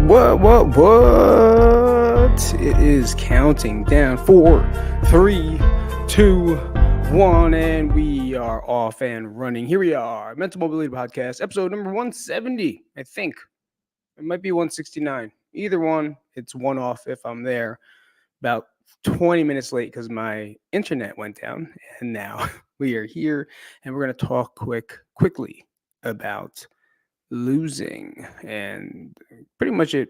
What? It is counting down 4, 3, 2, 1, and we are off and running. Here we are, Mental Mobility Podcast, episode number 170. I think it might be 169. Either one, it's one off if I'm there. About 20 minutes late because my internet went down, and now we are here, and we're going to talk quickly about losing and pretty much the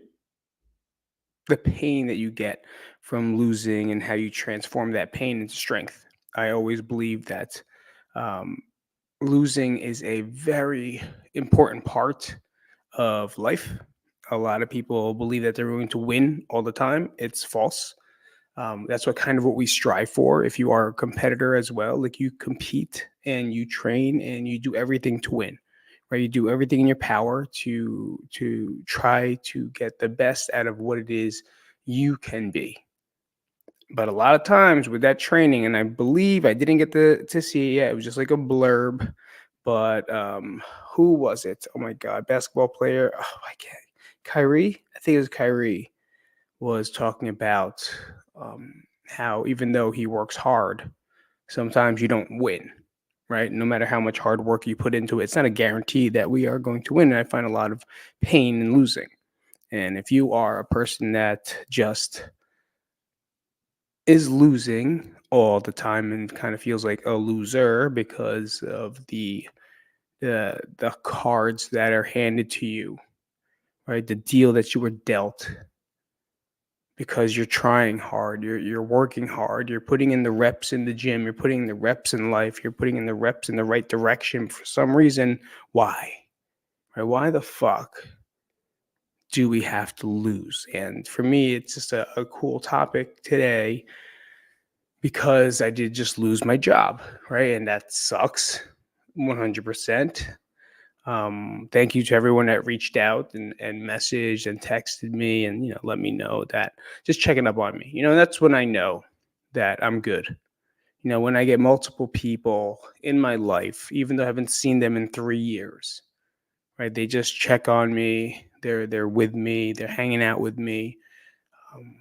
pain that you get from losing and how you transform that pain into strength. I always believe that um, losing is a very important part of life. A lot of people believe that they're going to win all the time. It's false. That's what we strive for. If you are a competitor as well, like you compete and you train and you do everything to win, right? You do everything in your power to try to get the best out of what it is you can be. But a lot of times with that training, and I believe I didn't get to see it yet. It was just like a blurb. But who was it? Oh my God, basketball player. Oh, I can't. Kyrie. I think it was Kyrie was talking about how even though he works hard, sometimes you don't win, right? No matter how much hard work you put into it, it's not a guarantee that we are going to win. And I find a lot of pain in losing. And if you are a person that just is losing all the time and kind of feels like a loser because of the cards that are handed to you, right? The deal that you were dealt because you're trying hard, you're working hard, you're putting in the reps in the gym, you're putting in the reps in life, you're putting in the reps in the right direction for some reason. Why? Right? Why the fuck do we have to lose? And for me, it's just a cool topic today because I did just lose my job, right? And that sucks 100%. Thank you to everyone that reached out and messaged and texted me and, let me know that just checking up on me. That's when I know that I'm good. When I get multiple people in my life, even though I haven't seen them in 3 years, right? They just check on me. They're with me. They're hanging out with me. Um,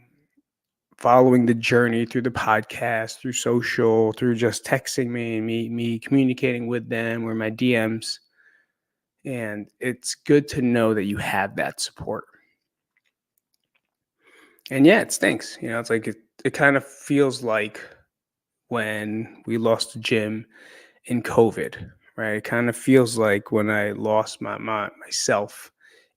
Following the journey through the podcast, through social, through just texting me and me communicating with them or my DMs. And it's good to know that you have that support. And yeah, it stinks. It's like it kind of feels like when we lost the gym in COVID, right? It kind of feels like when I lost myself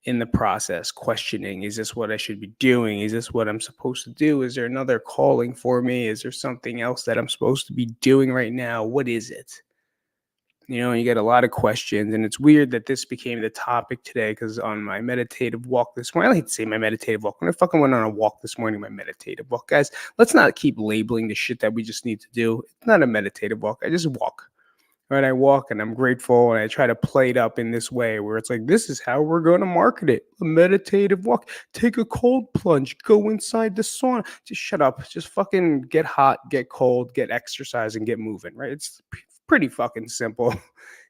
in the process, questioning, is this what I should be doing? Is this what I'm supposed to do? Is there another calling for me? Is there something else that I'm supposed to be doing right now? What is it? You get a lot of questions, and it's weird that this became the topic today because on my meditative walk this morning, I like to say my meditative walk. When I fucking went on a walk this morning, my meditative walk, guys, let's not keep labeling the shit that we just need to do. It's not a meditative walk. I just walk. Right, I walk and I'm grateful, and I try to play it up in this way where it's like, this is how we're going to market it. A meditative walk. Take a cold plunge. Go inside the sauna. Just shut up. Just fucking get hot, get cold, get exercise, and get moving. Right? It's pretty fucking simple.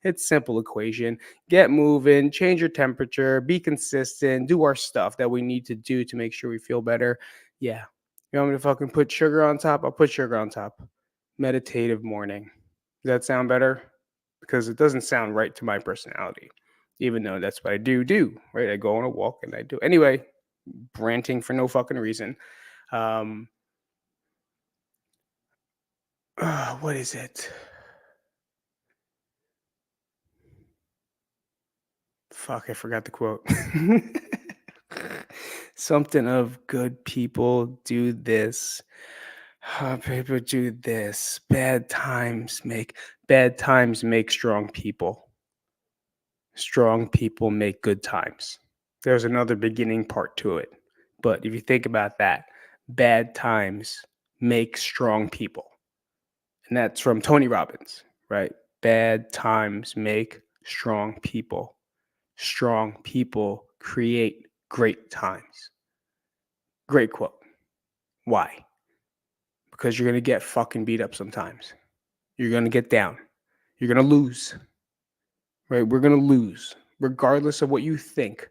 It's simple equation. Get moving, change your temperature, be consistent, do our stuff that we need to do to make sure we feel better. Yeah. You want me to fucking put sugar on top? I'll put sugar on top. Meditative morning. Does that sound better? Because it doesn't sound right to my personality, even though that's what I do, right? I go on a walk and I do. Anyway, ranting for no fucking reason. Um, what is it? Fuck, I forgot the quote. Something of good people do this. People do this. Bad times make strong people. Strong people make good times. There's another beginning part to it. But if you think about that, bad times make strong people. And that's from Tony Robbins, right? Bad times make strong people. Strong people create great times. Great quote. Why? Because you're going to get fucking beat up sometimes. You're going to get down. You're going to lose, right? We're going to lose, regardless of what you think.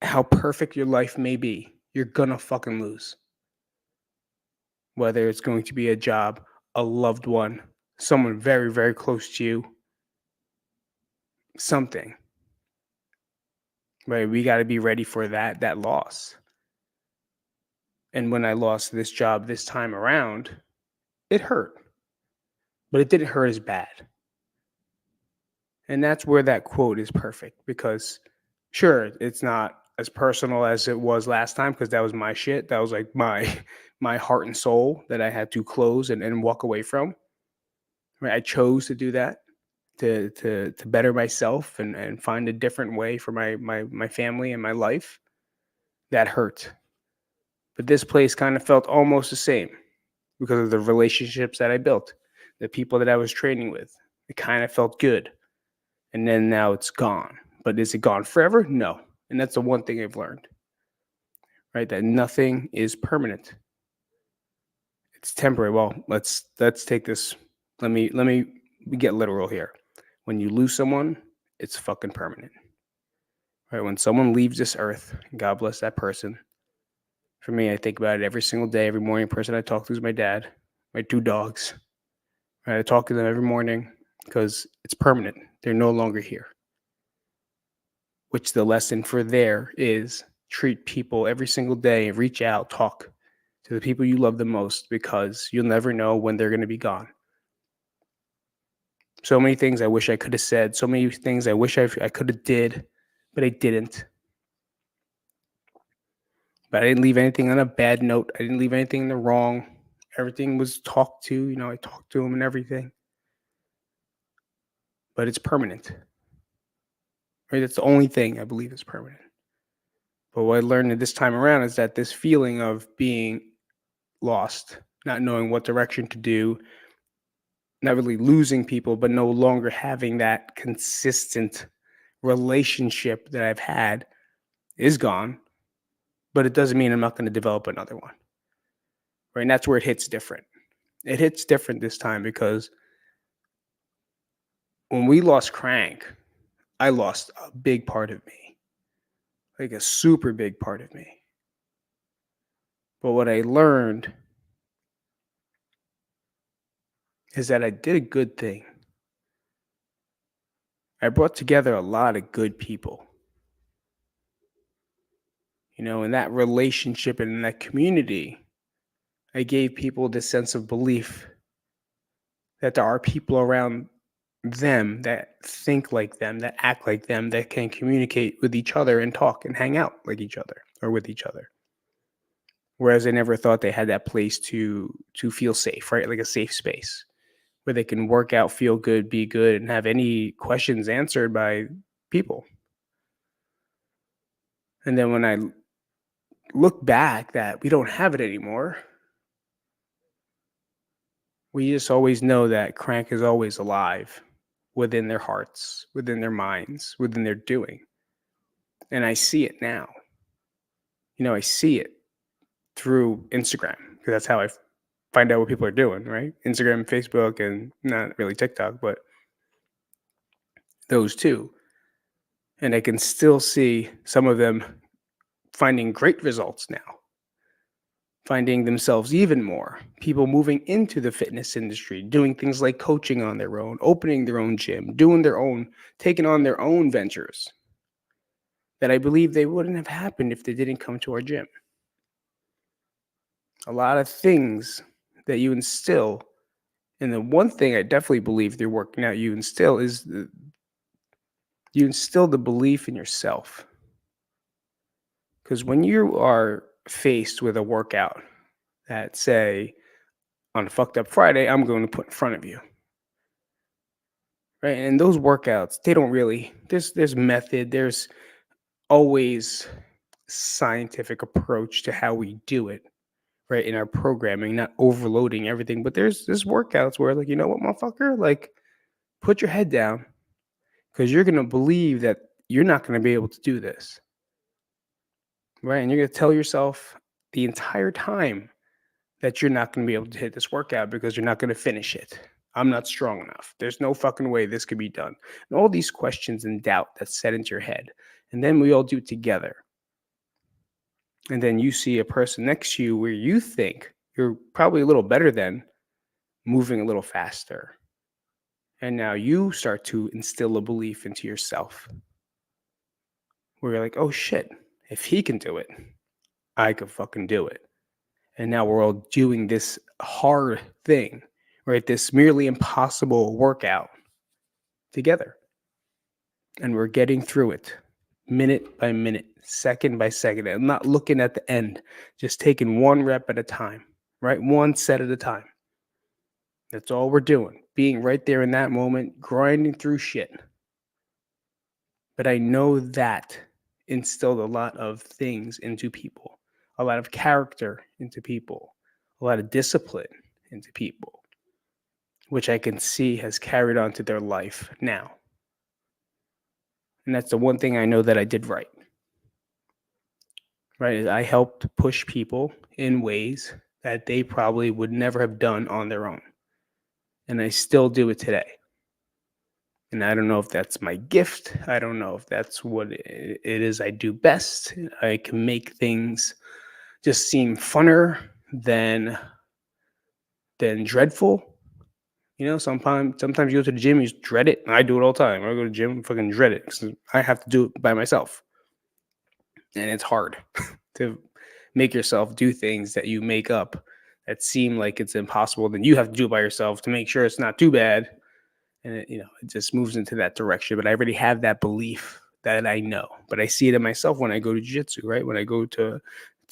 how perfect your life may be, you're gonna fucking lose. Whether it's going to be a job, a loved one, someone very, very close to you, something, right? We got to be ready for that loss. And when I lost this job this time around, it hurt, but it didn't hurt as bad. And that's where that quote is perfect because sure, it's not as personal as it was last time because that was my shit. That was like my my heart and soul that I had to close and walk away from. Right? I chose to do that to better myself and find a different way for my family and my life. That hurt. But this place kind of felt almost the same because of the relationships that I built, the people that I was training with. It kind of felt good. And then now it's gone. But is it gone forever? No. And that's the one thing I've learned. Right? That nothing is permanent. It's temporary. Well, let's take this. Let me get literal here. When you lose someone, it's fucking permanent. Right? When someone leaves this earth, God bless that person. For me, I think about it every single day, every morning. Person I talk to is my dad, my 2 dogs. Right? I talk to them every morning because it's permanent. They're no longer here. Which the lesson for there is treat people every single day, reach out, talk to the people you love the most because you'll never know when they're going to be gone. So many things I wish I could have said, so many things I wish I could have did, but I didn't. But I didn't leave anything on a bad note. I didn't leave anything in the wrong. Everything was talked to, I talked to him and everything. But it's permanent. Right? That's the only thing I believe is permanent. But what I learned this time around is that this feeling of being lost, not knowing what direction to do, not really losing people, but no longer having that consistent relationship that I've had is gone. But it doesn't mean I'm not going to develop another one. Right? And that's where it hits different. It hits different this time because when we lost Crank, I lost a big part of me, like a super big part of me. But what I learned is that I did a good thing. I brought together a lot of good people. In that relationship and in that community, I gave people this sense of belief that there are people around them that think like them, that act like them, that can communicate with each other and talk and hang out like each other or with each other. Whereas I never thought they had that place to feel safe, right? Like a safe space where they can work out, feel good, be good, and have any questions answered by people. And then when I look back that we don't have it anymore, we just always know that Crank is always alive within their hearts, within their minds, within their doing. And I see it now. I see it through Instagram because that's how I find out what people are doing, right? Instagram, Facebook, and not really TikTok, but those two. And I can still see some of them finding great results now, finding themselves even more. People moving into the fitness industry, doing things like coaching on their own, opening their own gym, doing their own, taking on their own ventures that I believe they wouldn't have happened if they didn't come to our gym. A lot of things that you instill, and the one thing I definitely believe they're working out, you instill the belief in yourself. Because when you are faced with a workout that, say, on a fucked up Friday, I'm going to put in front of you, right? And those workouts, they don't really. There's method. There's always scientific approach to how we do it, right? In our programming, not overloading everything. But there's workouts where, like, you know what, motherfucker, like, put your head down, because you're gonna believe that you're not gonna be able to do this, right? And you're gonna tell yourself the entire time that you're not going to be able to hit this workout because you're not going to finish it. I'm not strong enough. There's no fucking way this could be done. And all these questions and doubt that's set into your head. And then we all do it together. And then you see a person next to you where you think you're probably a little better than, moving a little faster. And now you start to instill a belief into yourself where you're like, oh shit, if he can do it, I could fucking do it. And now we're all doing this hard thing, right? This merely impossible workout together. And we're getting through it minute by minute, second by second. I'm not looking at the end, just taking one rep at a time, right? One set at a time. That's all we're doing. Being right there in that moment, grinding through shit. But I know that instilled a lot of things into people, a lot of character into people, a lot of discipline into people, which I can see has carried on to their life now. And that's the one thing I know that I did right. Right? I helped push people in ways that they probably would never have done on their own. And I still do it today. And I don't know if that's my gift. I don't know if that's what it is I do best. I can make things just seem funner than dreadful. You know, sometimes you go to the gym, you just dread it. I do it all the time. I go to the gym, fucking dread it because I have to do it by myself. And it's hard to make yourself do things that you make up that seem like it's impossible. Then you have to do it by yourself to make sure it's not too bad. And it just moves into that direction. But I already have that belief that I know. But I see it in myself when I go to jiu-jitsu, right? When I go to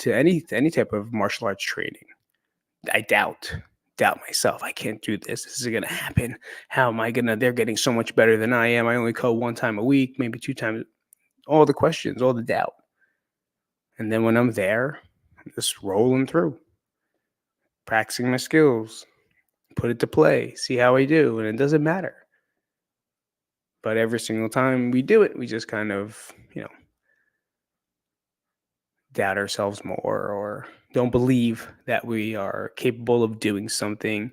any type of martial arts training, I doubt myself. I can't do this. This isn't gonna happen. How am I gonna? They're getting so much better than I am. I only go one time a week, maybe 2 times. All the questions, all the doubt. And then when I'm there, I'm just rolling through, practicing my skills, put it to play, see how I do, and it doesn't matter. But every single time we do it, we just kind of, doubt ourselves more or don't believe that we are capable of doing something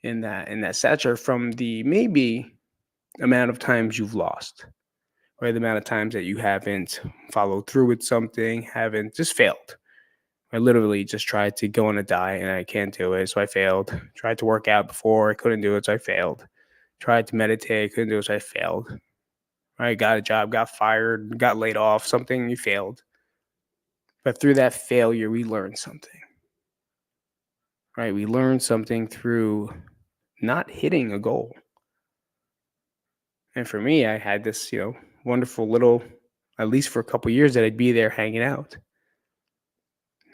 in that stature from the maybe amount of times you've lost, or the amount of times that you haven't followed through with something, haven't just failed. I literally just tried to go on a diet and I can't do it, so I failed. Tried to work out before, I couldn't do it, so I failed. Tried to meditate, couldn't do it, so I failed. I got a job, got fired, got laid off, something, you failed. But through that failure, we learned something. Right? We learned something through not hitting a goal. And for me, I had this, wonderful little, at least for a couple years, that I'd be there hanging out,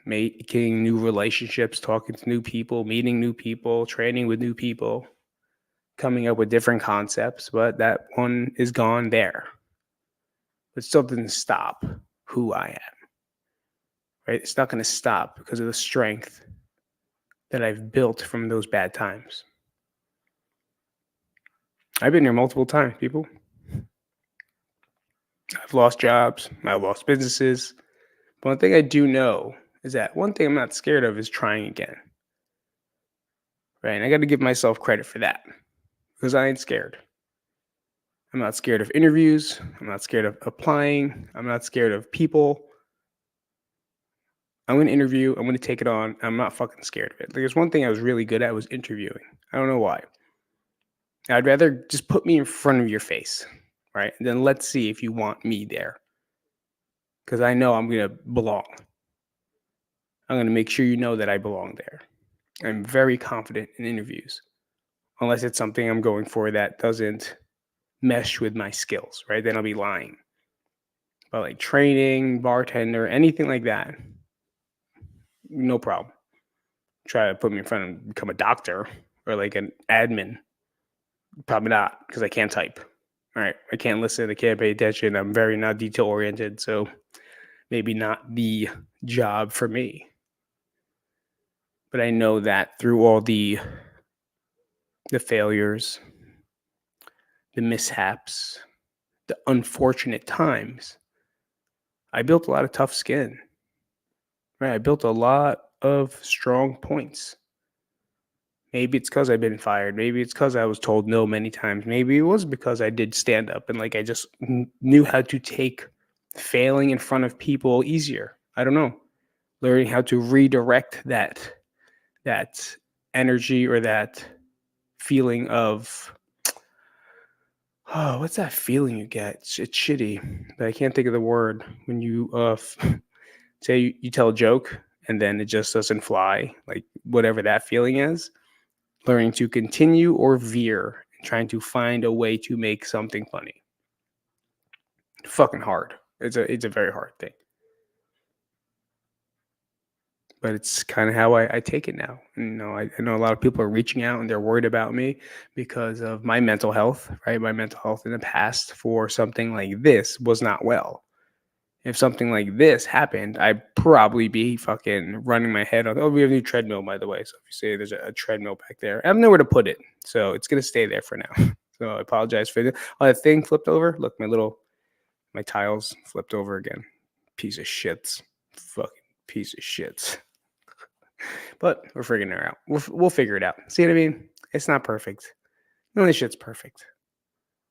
making new relationships, talking to new people, meeting new people, training with new people, coming up with different concepts. But that one is gone there. But still didn't stop who I am. Right? It's not going to stop because of the strength that I've built from those bad times. I've been here multiple times, people. I've lost jobs. I've lost businesses. But one thing I do know is that one thing I'm not scared of is trying again. Right? And I got to give myself credit for that because I ain't scared. I'm not scared of interviews. I'm not scared of applying. I'm not scared of people. I'm going to interview. I'm going to take it on. I'm not fucking scared of it. There's one thing I was really good at was interviewing. I don't know why. I'd rather just put me in front of your face, right? And then let's see if you want me there. Because I know I'm going to belong. I'm going to make sure you know that I belong there. I'm very confident in interviews. Unless it's something I'm going for that doesn't mesh with my skills, right? Then I'll be lying. But like training, bartender, anything like that, no problem. Try to put me in front and become a doctor or like an admin. Probably not, because I can't type. All right, I can't listen, I can't pay attention. I'm very not detail oriented, so maybe not the job for me. But I know that through all the failures, the mishaps, the unfortunate times, I built a lot of tough skin. Right, I built a lot of strong points. Maybe it's because I've been fired. Maybe it's because I was told no many times. Maybe it was because I did stand up and I just knew how to take failing in front of people easier. I don't know. learning how to redirect that energy or that feeling of, oh, what's that feeling you get? It's shitty, but I can't think of the word when you say you tell a joke and then it just doesn't fly, like whatever that feeling is. Learning to continue or veer and trying to find a way to make something funny. Fucking hard. It's a very hard thing. But it's kind of how I take it now. I know a lot of people are reaching out and they're worried about me because of my mental health, right? My mental health in the past for something like this was not well. If something like this happened, I'd probably be fucking running my head on. Oh, we have a new treadmill, by the way. So if you say there's a treadmill back there, I have nowhere to put it. So it's going to stay there for now. So I apologize for that. Oh, that thing flipped over. Look, my tiles flipped over again. Piece of shits. Fucking piece of shits. But we're figuring it out. We'll figure it out. See what I mean? It's not perfect. None of this shit's perfect.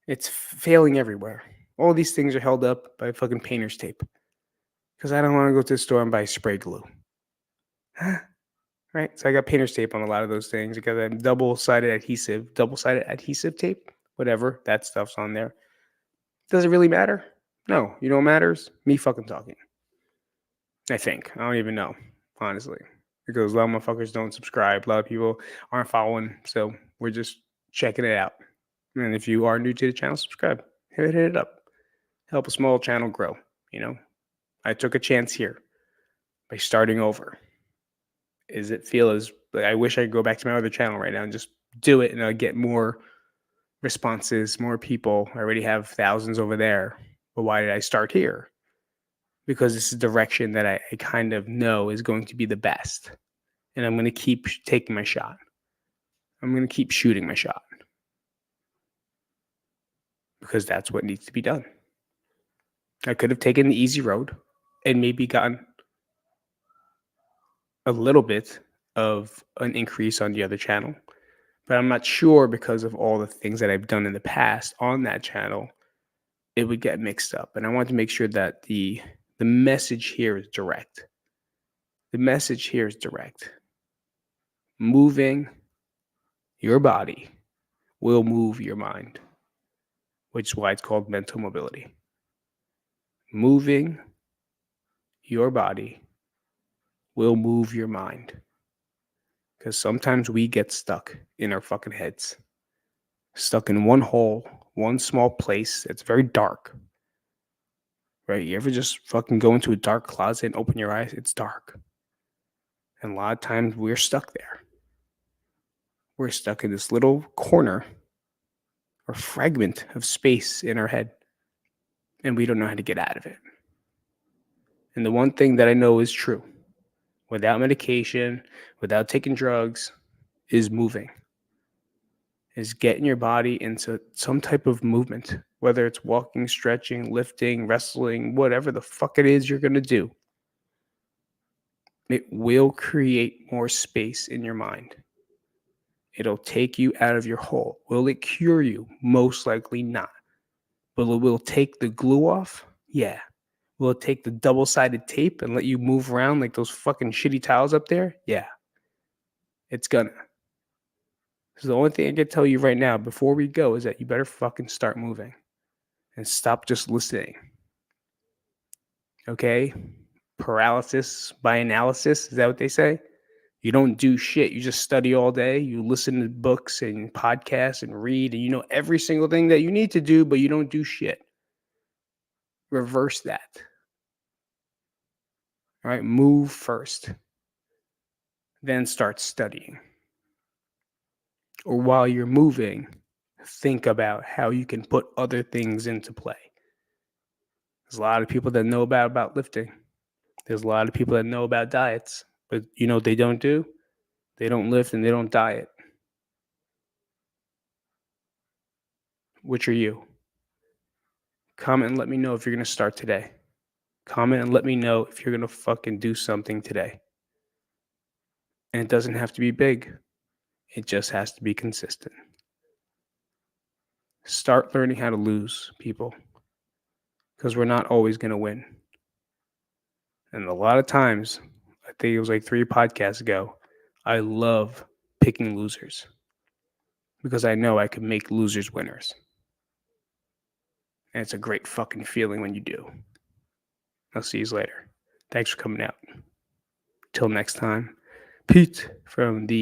It's failing everywhere. All these things are held up by fucking painter's tape. Because I don't want to go to the store and buy spray glue. Right? So I got painter's tape on a lot of those things. I got a double-sided adhesive tape, whatever. That stuff's on there. Does it really matter? No. You know what matters? Me fucking talking. I think. I don't even know, honestly. Because a lot of motherfuckers don't subscribe. A lot of people aren't following. So we're just checking it out. And if you are new to the channel, subscribe. Hit it up. Help a small channel grow. I took a chance here by starting over. Is it feel as like I wish I could go back to my other channel right now and just do it and I'd get more responses, more people. I already have thousands over there. But why did I start here? Because this is the direction that I kind of know is going to be the best. And I'm going to keep taking my shot. I'm going to keep shooting my shot. Because that's what needs to be done. I could have taken the easy road and maybe gotten a little bit of an increase on the other channel. But I'm not sure because of all the things that I've done in the past on that channel, it would get mixed up. And I want to make sure that the message here is direct. The message here is direct. Moving your body will move your mind, which is why it's called mental mobility. Moving your body will move your mind. Because sometimes we get stuck in our fucking heads. Stuck in one hole, one small place. It's very dark. Right? You ever just fucking go into a dark closet and open your eyes? It's dark. And a lot of times we're stuck there. We're stuck in this little corner or fragment of space in our head. And we don't know how to get out of it. And the one thing that I know is true, without medication, without taking drugs, is moving. Is getting your body into some type of movement, whether it's walking, stretching, lifting, wrestling, whatever the fuck it is you're going to do. It will create more space in your mind. It'll take you out of your hole. Will it cure you? Most likely not. But it will take the glue off? Yeah. Will it take the double-sided tape and let you move around like those fucking shitty tiles up there? Yeah. It's gonna. So the only thing I can tell you right now before we go is that you better fucking start moving and stop just listening. Okay? Paralysis by analysis, is that what they say? You don't do shit. You just study all day. You listen to books and podcasts and read, and you know every single thing that you need to do, but you don't do shit. Reverse that. All right? Move first. Then start studying. Or while you're moving, think about how you can put other things into play. There's a lot of people that know about lifting. There's a lot of people that know about diets, but you know what they don't do? They don't lift and they don't diet. Which are you? Comment and let me know if you're going to start today. Comment and let me know if you're going to fucking do something today. And it doesn't have to be big. It just has to be consistent. Start learning how to lose, people. Because we're not always going to win. And a lot of times, I think it was like 3 podcasts ago. I love picking losers because I know I can make losers winners. And it's a great fucking feeling when you do. I'll see you later. Thanks for coming out. Till next time, Pete from the